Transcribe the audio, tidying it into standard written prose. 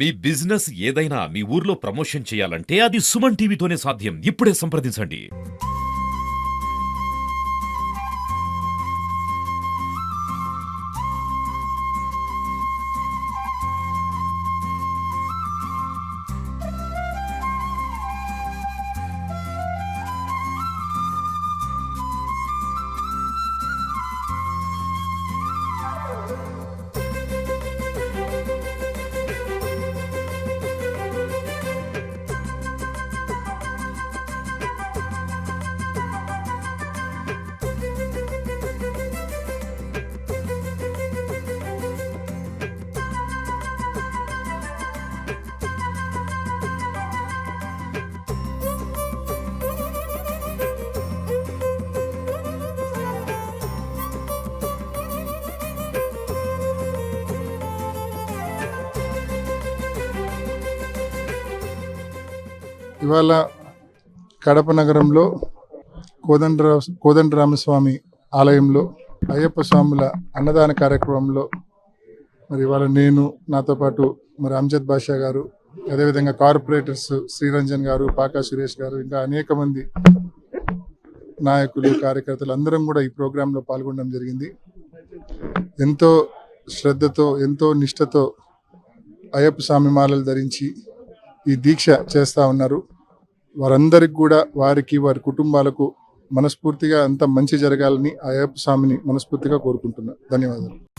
మీ business ఏదైనా మీ ఊర్లో promotion చేయాలంటే అది సుమన్ టీవీతోనే సాధ్యం. ఇప్పుడే సంప్రదించండి. ఇవాళ కడప నగరంలో కోదండరామస్వామి ఆలయంలో అయ్యప్ప స్వాముల అన్నదాన కార్యక్రమంలో మరి ఇవాళ నేను, నాతో పాటు మరి అంజద్ బాషా గారు, అదేవిధంగా కార్పొరేటర్స్ శ్రీరంజన్ గారు, పాకా సురేష్ గారు, ఇంకా అనేక మంది నాయకులు, కార్యకర్తలు అందరం కూడా ఈ ప్రోగ్రాంలో పాల్గొనడం జరిగింది. ఎంతో శ్రద్ధతో, ఎంతో నిష్ఠతో అయ్యప్ప స్వామి మాలలు ధరించి ఈ దీక్ష చేస్తూ ఉన్నారు. వారందరికి కూడా, వారికి, వారి కుటుంబాలకు మనస్ఫూర్తిగా అంత మంచి జరగాలని అయ్యప్ప స్వామిని మనస్ఫూర్తిగా కోరుకుంటున్నా. ధన్యవాదాలు.